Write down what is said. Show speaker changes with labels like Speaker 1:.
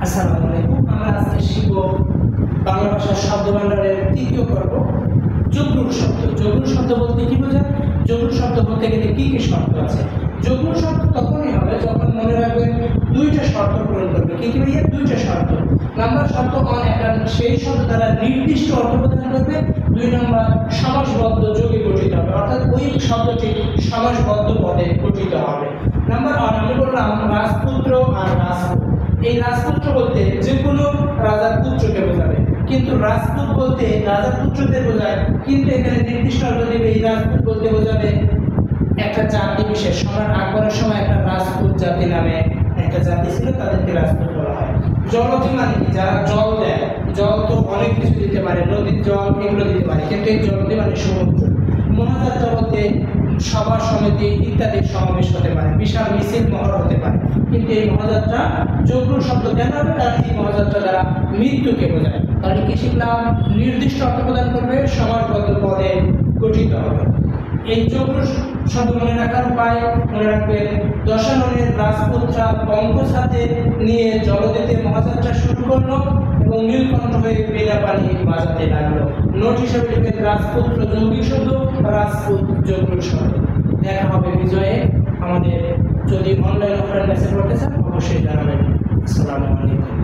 Speaker 1: আসসালামু আলাইকুম। আমরা আজকে শিখব বাংলা ভাষার শব্দভাণ্ডারের তৃতীয় পর্ব যগ্রুর শব্দ। যগ্রুর শব্দ বলতে কি বোঝায়? যগ্রুর শব্দ বলতে গেলে কি কি শর্ত আছে? যগ্রুর শব্দ তখনই হবে যখন মনে রাখবেন দুইটা শর্ত পূরণ করবে। কি কি ভাইয়া? দুইটা শর্ত। নাম্বার শর্ত অন, একটা সেই শব্দ দ্বারা নির্দিষ্ট অর্থ প্রদান করবে। দুই নম্বর সমাসবদ্ধ যোগে গঠিত হবে, অর্থাৎ ওই শব্দটি সমাসবদ্ধ পদে গঠিত হবে। নাম্বার ওয়ান আমি বললাম রাজপুত্র আর রাজপুত। এই রাজপুত্র বলতে যে কোনো রাজার পুত্রকে বোঝাবে, কিন্তু রাজপুত বলতে রাজার পুত্রদের বোঝায়, কিন্তু এখানে নির্দিষ্ট অর্থ দেবে। এই রাজপুত বলতে বোঝাবে একটা জাতি বিশেষ। সম্রাট আকবরের সময় একটা রাজপুত জাতি নামে একটা জাতি ছিল, তাদেরকে রাজপুত বলা হয়। জলধি মানে কি? যারা জল দেয়। জল তো অনেক কিছু দিতে পারে, নদীর জল এগুলো দিতে পারে, কিন্তু এই জলধি মানে সমুদ্র। মহাযাত্রা বলতে সভা সমিতি ইত্যাদি সমাবেশ হতে পারে, বিশাল মিছিল মহড়া হতে পারে, কিন্তু এই মহাযাত্রা যগ্র শব্দ কেন হবে? কারণ এই মহাযাত্রা দ্বারা মৃত্যুকে বোঝায়। তাহলে কি শিখলাম? নির্দিষ্ট অর্থ প্রদান করবে, সমাসবদ্ধ পদে গঠিত হবে। এই যগ্র শব্দ মনে রাখার উপায় মনে রাখবেন। দশাননের রাজপুত্রা পঙ্কজ হাতে নিয়ে জলদিতে মহাযাত্রা শুরু করলো এবং নীলকণ্ঠ হয়ে বেলা পানি বাজাতে লাগলো। নোট হিসেবে লিখবেন রাজপুত্র যৌগিক শব্দ, রাজপুত যগ্র শব্দ। দেখা হবে বিজয়ে। আমাদের যদি অনলাইন অফলাইন ক্লাসে পড়তে চান অবশ্যই জানাবেন। আসসালামু আলাইকুম।